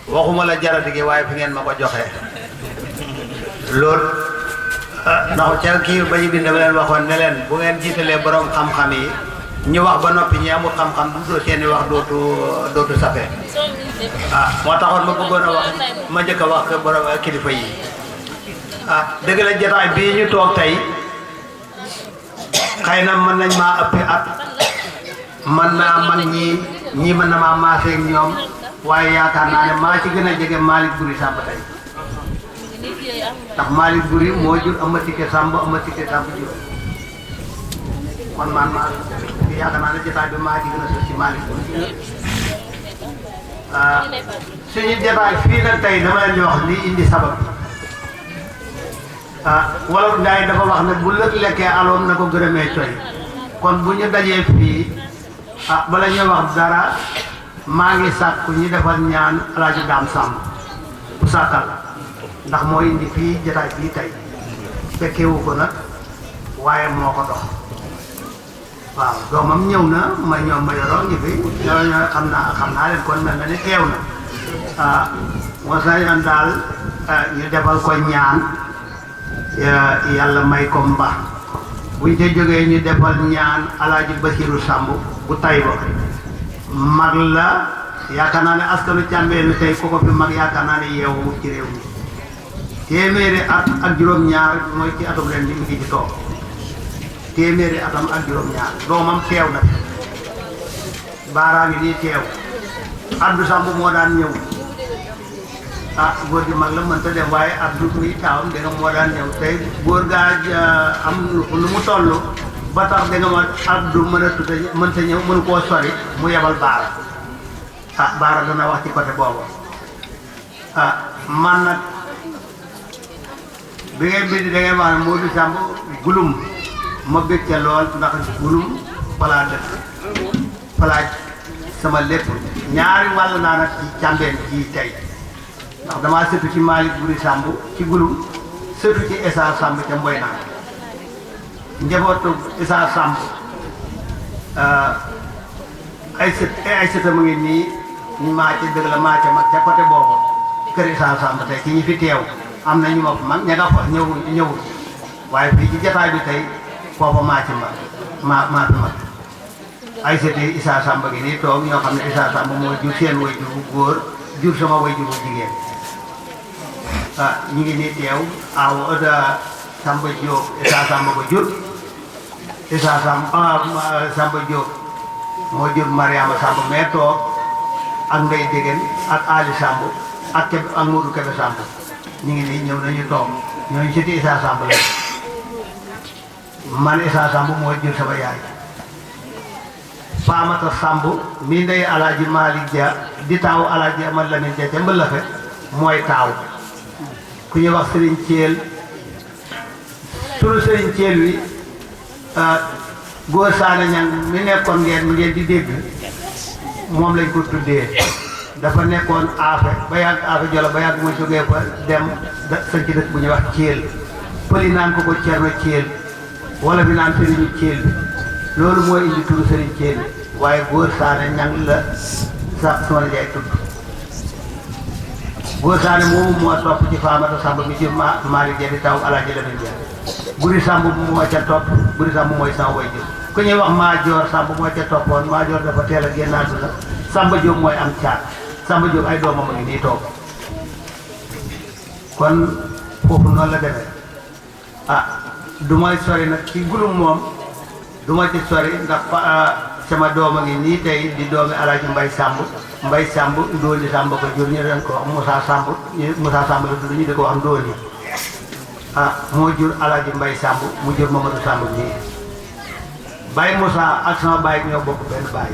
waxuma la jarati gi waaye fi ngeen ma ko joxee loolu ndax ca kii ba ñu bind ba leen waxoon ne leen bu ngeen jiitalee borom xam-xam yi ñu wax ba noppi ñi amul xam-xam du seeni wax dootu safe moo taxoon ma bëggoon a wax ma njëkk a wax borom kilifa yi dëgg la jotaay bii ñu toog tey xëy na mën nañ maa ëppi at mën naa man ñii mën na maa maaseeg ñoom waaye yaakaar naa ne maa ci gën a jege Malick Buri Samb tey ndax Malick Buri moo jur Amatike Samb jur kon man maa yaakaar naa ne jotaay bi maa ci gën a sos ci Malick Buri suñu jotaay fii nag tey dama leen di wax li indi sabab wolof Njaay dafa wax ne bu lëg lekkee aloom na ko gërëmee coy kon bu ñu dajee fii bala ñuy wax dara maa ngi sàkku ñi defal ñaan Alaaji Daam Samb bu sàkkal ndax moo indi fii jotaay fii tey fekkewu ko nag waaye moo ko dox waaw doomam ñëw na ma ñoom ma yoroo ngi fi ñoo xam naa leen kon mel na ni teew na moo sañoon daal ñu defal ko ñaan yàlla may ko mba buñ ca jógee ñu defal ñaan Alaaji Basiru Samb bu Tayba mag la yaakaar naa ne askanu Càmbeen tey ku ko fi mag yaakaar naa ne yeewu ci réew mi téeméeri at ak juróom-ñaar mooy ci atum leen bi mi ngi ci toog téeméeri atam ak juróom-ñaar doomam teew na baaraam yi nii teew Abdou Samb moo daan ñëw góor gi mag la mënta dem waaye Abdou muy taawam da nga moo daan ñëw tey góor gaa am lu mu toll ba tax da nga ma Abdou mënta ñëw mënu koo sori mu yebal baara baara dana wax ci côté boobu man nag bi ngay bind da ngay wax ne Modou Samb gulum ma bég ca lool ndax gulum falaa dëkk falaa sama lépp ñaari wàll naa nag ci càmbeen ji tey ndax damaa sëtu ci Malick Buri Samb ci gulum sëtu ci Issa Samb ca Mboy naan njabootu Issa Samb ay sëta mu ngi nii ñu maa ci dëgg la maa ca mag ca côté boobu kër Issa Samb tey ci ñi fi teew am na ñu ma mag ña nga fa ñëwul waaye fii ci jataay bi tey foofa maa ci mag maa fi mag ay sëti Issa Samb gi nii toog ñoo xam ne Issa Samb moo jur seen wayjur bu góor jur sama wayjur bu jigéen ñu ngi nii teew aw Samba Diop Issa Samb ko jur Issa Samb Samba Diop moo jur Mariama Samb mais toog ak Ndeye Dégène ak Ali Samb ak Modou Kébé Samb ñu ngi nii ñëw nañu toog ñooñu sëti Issa Samb la man Issa Samb moo jur sama yaay Faamata Samb mi ndey Alaaji Malick Dia di taaw Alaaji Amal Lamine Dia ca Mbëllafe mooy taaw ku ñuy wax Serigne Thiel turu Serigne Thiel wi góor Saane Ñang mi nekkoon ngeen di dégg moom lañ ko tuddee dafa nekkoon aafe ba yàgg aafe jolo ba yàgg mu jógee fa dem sañ ci dëkk bu ñuy wax Thiel pëli naan ko Cerno Thiel wala bi naan Serigne Thiel bi loolu mooy indi turu Serigne Thiel waaye góor Saane Ñang la sax Soxna Jaay tudd góor Saane moomu moo topp ci Faamata Samb mi jur Malick Dia di taw Alaaji Lamin Dia Buri Samb moo ca topp Buri Samb mooy sama way jur ku ñuy wax Maajoor Samb moo ca toppoon Maajoor dafa teel a génn àdduna Samba Diop mooy am caat Samba Diop ay doomam a ngi nii toog kon foofu noonu la demee du may sori nag ci gulum moom du ma ci sori ndax sama doom a ngi nii tey di doomi Alaaji Mbay Samb Ndóoli Samb ko jur ñu doon ko wax Moussa Samb la tudd ñu di ko wax Ndóoli moo jur Alaaji Mbay Samb mu jur Mamadou Samb nii Baye Moussa ak sama baay ñoo bokk benn baay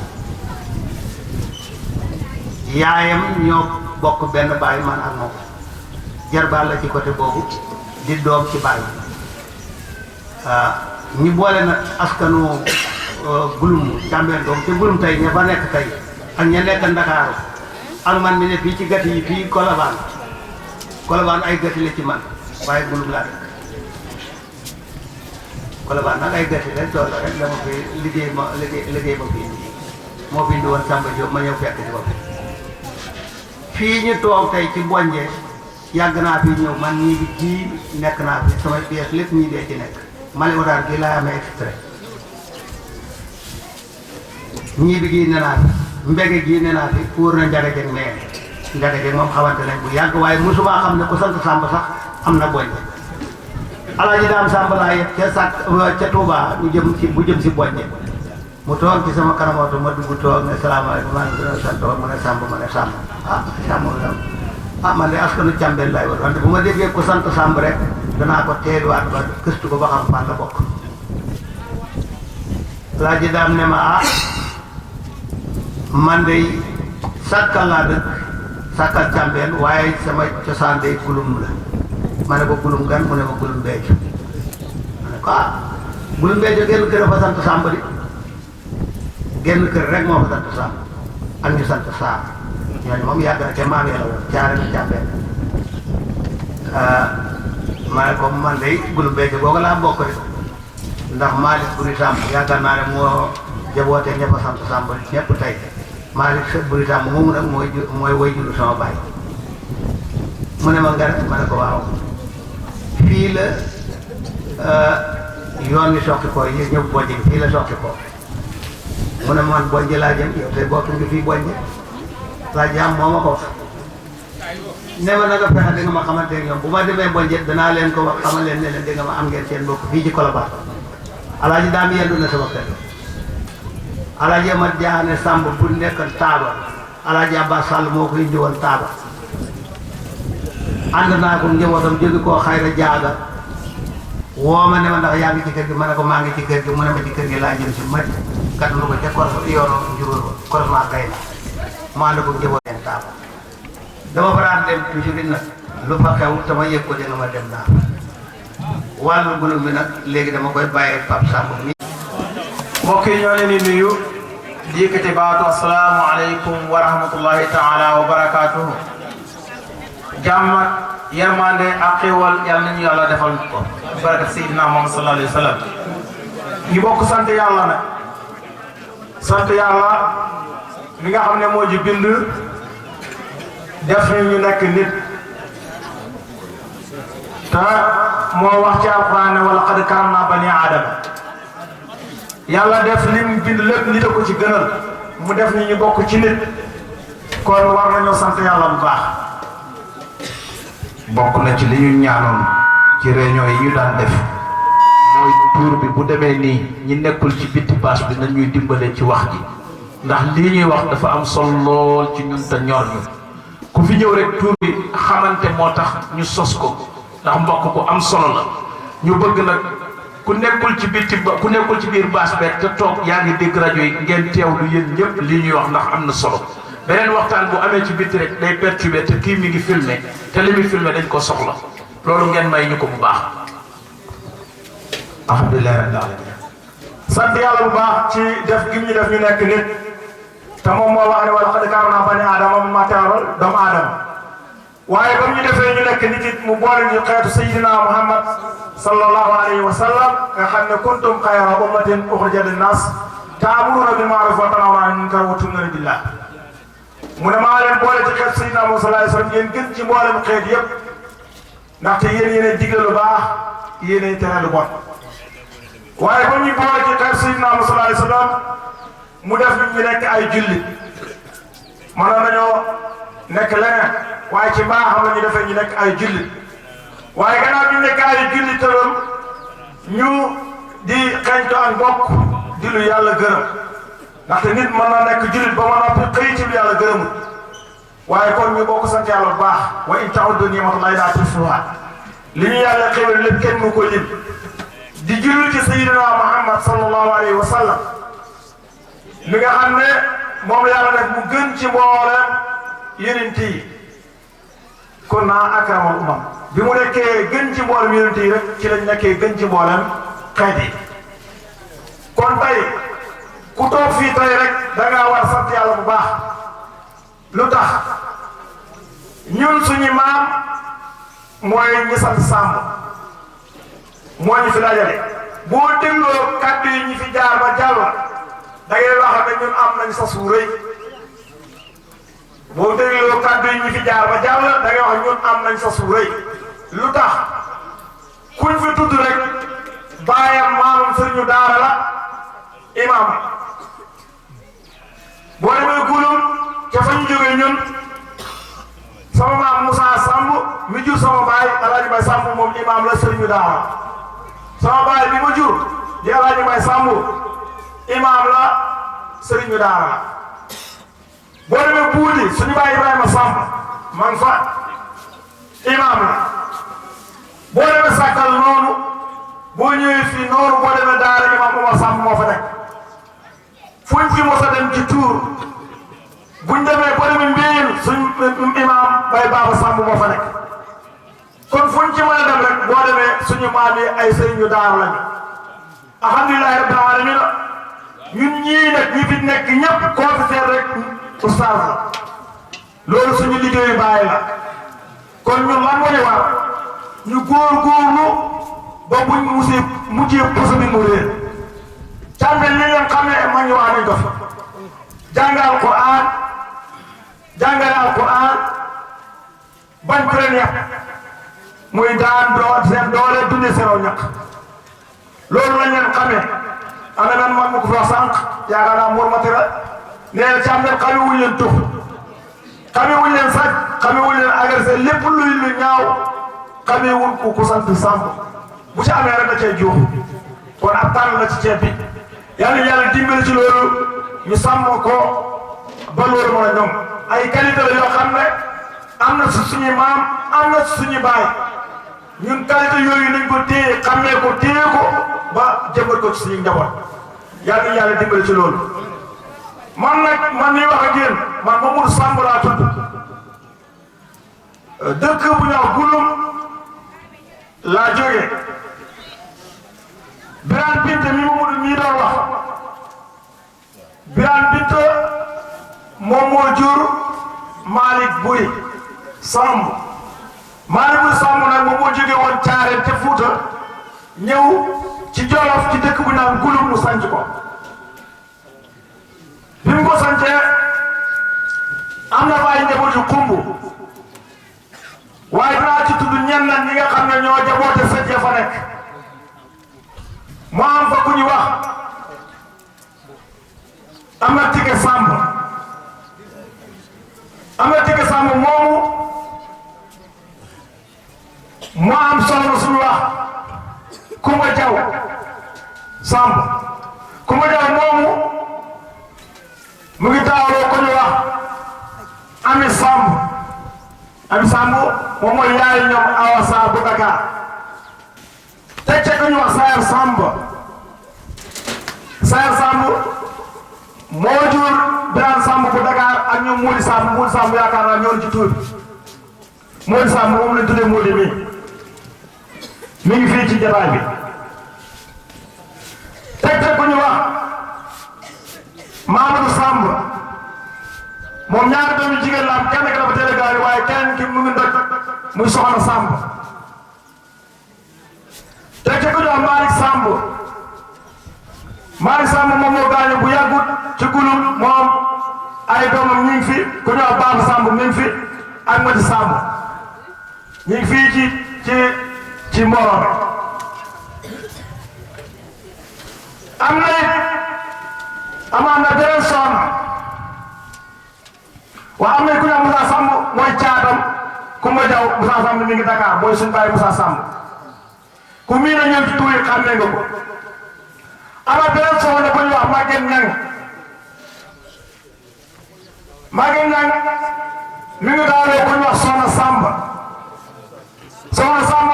yaayam ñoo bokk benn baay man ak moom jarbaal la ci côté boobu di doom ci baay ñi boole nag askanu gulum càmbeen doom ci gulum tey ña fa nekk tey ak ña nekk Ndakaaru ak man mi ne fii ci gati yi fii Colobane ay gati la ci man waaye gulum laa dëkk Colobane nag ay gati la doon rek dama fi liggéey ma fii moo fi indi woon Samba Diop ma ñëw fekk ci bopp fii ñu toog tey ci Bonje yàgg naa fi ñëw man ñii bi ji nekk naa fi samay pièces lépp ñii dee ci nekk Mali Odaar gi laa amee extrait ñii bi gii ne naa fi mbege gii ne naa fi wóor na Njaga Jeng mais Njaga Jeng moom xamante nañ bu yàgg waaye mosuma xam ne ku sant Samb sax am na Bonje Alaaji Daam Samb laa yëpp ca Touba bu jëm si Bonje mu toog ci sama kanam oto ma dugg toog ne salaamaaleykum maa ngi gën a sant ma ne Samb Samb man de askanu Càmbeen laay war wante bu ma déggee ko sant Samb rek danaa ko teeluwaat ba gëstu ko ba xam fan la bokk Alaaji Daam ne ma man de sàkkal laa dëkk sàkkal Càmbeen waaye sama cosaan day gulum la ma ne ko gulum gan mu ne ma gulum Béthio ma ne ko gulum Béthio genn kër a fa sant Samb di genn kër rek moo fa sant Samb ak ñu sant Saar ñooñu moom yàgg na te maam yàlla woon caare na Càmbeen ma ne ko man de gulum Béthio booga laa bokk rek ndax Malick Buri Samb yaakaar naa ne moo jaboote ñëpp a sant Samb ñëpp tey Malick Buri Samb moomu nag mooy way julu sama baay mu ne ma nga ma ne ko waaw fii la yoon wi soqi ko yi ñëw Bonje fii la soqi ko mu ne man Bonje laa jëm yow tey bokk ngi fii Bonje laa jàmm moo ma ko wax ne ma nanga fexe di nga ma xamante ne ñoom bu ma demee Bonje danaa leen ko wax xamal leen ne leen di nga ma am ngeen seen mbokk fii ci Colobane Alaaji Daam yendu na sama kër Alaaji Amat Jaane Samb bu nekk Taaba Alaaji Abbas Sall moo ko indi woon Taaba ànd naa ko njabootam jóge koo Xayra Jaaga woo ma ne ma ndax yaa ngi ci kër gi ma ne ko maa ngi ci kër gi mu ne ma ci kër gi laa jëm si ma kat lu ko ca koros yoonu njuróor ba koros maa gay na mu ànd ko njaboot leen Taaba dama faraan dem toujours nag lu fa xew sama yëg ko dina ma dem naa wàllu gulum bi nag léegi dama koy bàyyee Pape Samb mi mbokk yi ñoo leen di nuyu yëkkati baatu assalaamu aleykum wa rahmatullahi taala wa barakatuhu. jàmm ak yërmande ak xéewal yàlla nañu yàlla defal ko barakat Seydina Muhammad sallallahu alayhi wa sallam. ñu bokk sant yàlla nag sant yàlla mi nga xam ne moo ji bind def ñu nekk nit te moo wax ci alquran ne wa laqad karamna bani aadama. yàlla def li mu bind lépp nit a ko ci gënal mu def ñu bokk ci nit kon war nañoo sant yàlla bu baax. bokk na ci li ñu ñaanoon ci réunion yi ñu daan def mooy tuur bi bu demee nii ñi nekkul ci bitti bâche bi nañuy dimbale ci wax ji ndax lii ñuy wax dafa am solo lool ci ñun te ñor ñu ku fi ñëw rek tuur bi xamante moo tax ñu sos ko ndax mbokk bu am solo la ñu bëgg nag ku nekkul ci bitti ba ku nekkul ci biir bâche bi te toog yaa ngi dégg rajo yi ngeen teewlu yéen ñëpp lii ñuy wax ndax am na solo. beneen waxtaan bu amee ci bitti rek day perturbé te kii mi ngi filmé te li muy filmé dañ ko soxla loolu ngeen may ñu ko bu baax. alhamdulilah rabbil alamin. sant yàlla bu baax ci def gi ñu def ñu nekk nit te moom moo wax ne wa laqad karamna bani aadama ma teewal doomu aadama waaye ba ñu defee ñu nekk nit it mu boole ñu xeetu sayyidina Muhammad sallallahu alayhi wa sallam nga xam ne kuntum xayra ummatin uxrijat linnaas ta'muruna bil ma'ruf wa tanhawna 'anil munkar wa tu'minuna billah. mu ne maa leen boole ci xeet Seydina Muhammad sallallahu alayhi wa sallam ngeen gën ci mboolem xeet yëpp ndaxte yéenay digle lu baax yéenay tere lu bon waaye ba ñu boole ci xeet Seydina Muhammad sallallahu alayhi wa sallam mu def ñu nekk ay jullit mënoon nañoo nekk leneen waaye ci baaxam la ñu defee ñu nekk ay jullit waaye gannaaw ñu nekk ay jullit tëram ñu di xeeñtu ak mbokk di lu yàlla gërëm. ndaxte nit mën na nekk jullit ba ma noppi xëy ci lu yàlla gërëmul waaye kon ñu bokk sant yàlla bu baax wa in ta'uddu ni'matallahi laa tuhsuha li ñu yàlla xéwal lépp kenn mu ko lim di julli ci sayyidina Muhammad sallallahu alayhi wa sallam mi nga xam ne moom yàlla def mu gën ci mboolem yonent yi kon naa akramal umam bi mu nekkee gën ci mboolem yonent yi rek ci lañ nekkee gën ci mboolem xeet yi kon tey ku toog fii tey rek da ngaa war a sant yàlla bu baax lu tax ñun suñu maam mooy ñi sant Samb moo ñu fi dajale boo dégloo kàddu yi ñi fi jaar ba jàll da ngay wax ne ñun am nañ sas wu rëy boo dégloo kàddu yi ñi fi jaar ba jàll da ngay wax ñun am nañ sas wu rëy lu tax kuñ fi tudd rek baayam maamam sëriñu daara la imaam boo demee Gouloum ca fa ñu jógee ñun sama maam Moussa Samb mi jur sama baay Alaaji May Samb moom imaam la sëriñu daara sama baay bi ma jur di Alaaji May Samb imaam la sëriñu daara la boo demee Buudi suñu baay Ibrahima Samb man fa imaam la boo demee Sakal noonu boo ñëwee fii noonu boo demee daara imaam Omar Samb moo fa nekk fuñ fi mos a dem ci tuur buñ demee boo demee Mbéyeen suñ imaam Baye Baba Samb moo fa nekk kon fuñ ci mën a dem rek boo demee suñu maam yi ay sëriñu daara lañu alhamdulilahi rabbil alamin ñun ñii nag ñi fi nekk ñëpp koo fi seet rek oustaz la loolu suñu liggéeyu baay la kon ñun lan moo ñu war ñu góorgóorlu ba buñ mujjee poso bi mu réer càmbe li leen xam ne ma ñu wax nañ ko fi jàngal alquran jàngale alquran bañ ko leen yàq muy daan seen doole dundee seen ñaq loolu lañ leen xamee ana nan man ma ko fi wax sànq yaakaar naa Mor Matira nee na càmbe xame wuñ leen tux xame wuñ leen sàcc xame wuñ leen agressé lépp luy lu ñaaw xame wuñ ko ku sant Samb bu ci amee rek da cay juux kon ab tànn la ci ceeb bi yàlla dimbali ci loolu ñu sàmm ko ba loolu mën a ñoom ay qualité la yoo xam ne am na si suñu maam am na si suñu baay ñun qualité yooyu nañ ko téye xamee ko téye ko ba jëmbat ko ci suñu njaboot yàlla dimbali ci loolu man nag man nii wax ak yéen man Mamadou Samb laa tudd dëkk bu ñaaw Gouloum laa jógee Birane Binte mi Mamadou mii doon wax Birane Binta moom moo jur Malick Buri Samb Malick Buri Samb nag moom moo jóge woon Caareen ca Fuuta ñëw ci Jolof ci dëkk bu naan Gulum mu sanc ko bi mu ko sancee am na fa ay njaboot yu kumbu waaye dinaa ci tudd ñenn nag ñi nga xam ne ñoo jaboote sëñ ya fa nekk moo am fa ku ñu wax am na Tike Samb moomu moo am soxna suñu wax Kumba Jaw Samb Kumba Jaw moomu mu ngi taawloo ko ñu wax Ami Samb moom mooy yaay ñoom Awa Sarr bu Dakar teg ca ko ñu wax Sayer Samb moo jur Birane Samb bu Dakar ak ñoom Moudi Samb yaakaar naa ñoo ci tuur Moudi Samb moom lañ tuddee Moudi mi ngi fii ci jabaay bi teg ko ñu wax Mamadou Samb moom ñaari doomi jigéen la am kenn ki dafa teel a gaañu waaye kenn ki mu ngi ndoj muy Soxna Samb teg ko ñu wax Malick Samb moom moo gaañu bu yàggut ci Gulum moom ay doomam ñu ngi fi ku ñu wax Baba Samb mi ngi fi ak Mati Samb ñu ngi fii ci Mboro am na it amaan na beneen soxna waaw am na ku ñu wax Moussa Samb mooy caatam Kumba Jaw Moussa Samb mi ngi Dakar mooy suñu baay Moussa Samb ku mii na ñëw ci tuur yi xam ne nga ko ama beneen soxna bu ñu wax Maguette Niang mi ngi daawee ku ñu wax Soxna Samb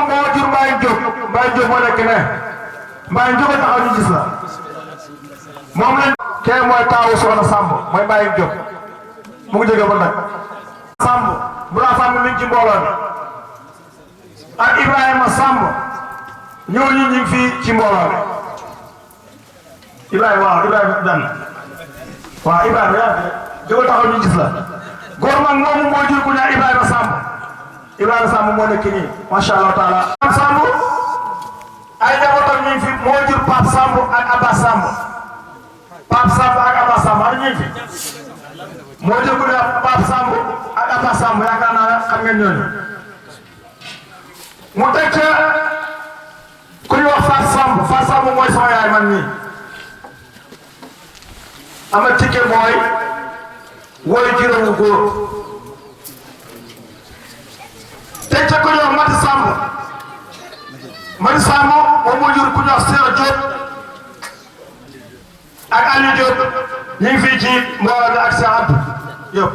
moo jur Mbaye Diop moo nekk ne Mbaye Diop a taxaw ñu gis la moom lañ kee mooy taawu Soxna Samb mooy Mbaye Diop mu ngi jógee ba nag Bura Samb mi ngi ci mbooloo mi ak Ibrahima Samb ñooñu ñu ngi fii ci mbooloo mi Ibrahima dan waaw Ibrahima yaa jóge taxaw ñu gis la góor mag moomu moo jur ku ñaa Ibrahima Samb moo nekk nii masha Allah taala Samb ay njabootam ñu ngi fi moo jur Pape Samb ak Abba Samb ana ñu ngi fi moo jur ku ñaa Pape Samb ak Abba Samb yaakaar naa xam ngeen ñooñu mu teg ca ku ñu wax Fatou Samb mooy sama yaay man nii ama Tike mooy woy juróomu góor teg ca ku ñu wax Mati Samb moom moo jur ku ñu wax Seydou Diop ak Aliou Diop ñu ngi fii ci mbooloo mi ak Cheikh Abdou Diop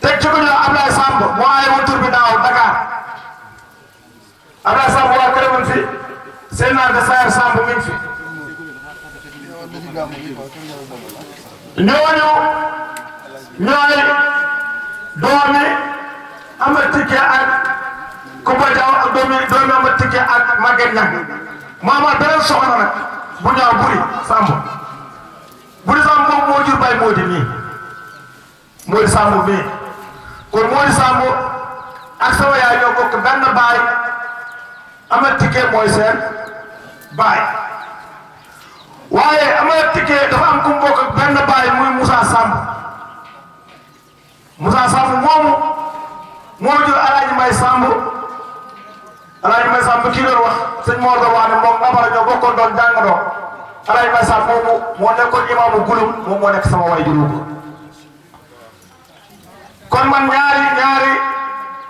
teg ca ku ñu wax Ablaye Samb moo ay wutur bi daaw Dakar Ablaye Samb waa këram fi seen naa de Sayer Samb mi ngi fi ñooñu ñooy doomi ama Tike ak Kumba Jaw ak doomi ama Tike ak Maguette Niang mu amaat beneen soxna nag bu ñaaw Buri Samb moom moo jur bay Moodi Samb mii kon Moodi Samb ak sama yaay ñoo bokk benn baay ama Tike mooy seen baay waaye ama Tike dafa am ku mu bokk ak benn baay muy Moussa Samb moomu moo jur Alaaji May Samb kii doon wax sëñ Mor doon wax ne moom Ngabara ñoo bokkoon doon jàngandoo Alaaji May Samb moomu moo nekkoon imaamu Gulum moom moo nekk sama waay juru kon man ñaari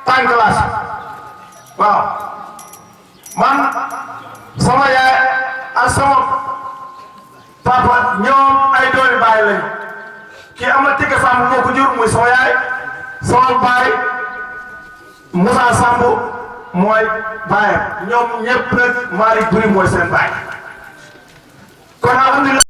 tànk laas waaw man sama yaay ak sama papa ñoom ay doomi baay lañu kii ama Tike Samb moo ko jur muy sama yaay sama baay Moussa Samb mooy baayam ñoom ñëpp nag Malick Buri mooy seen baay kon alhamdulilah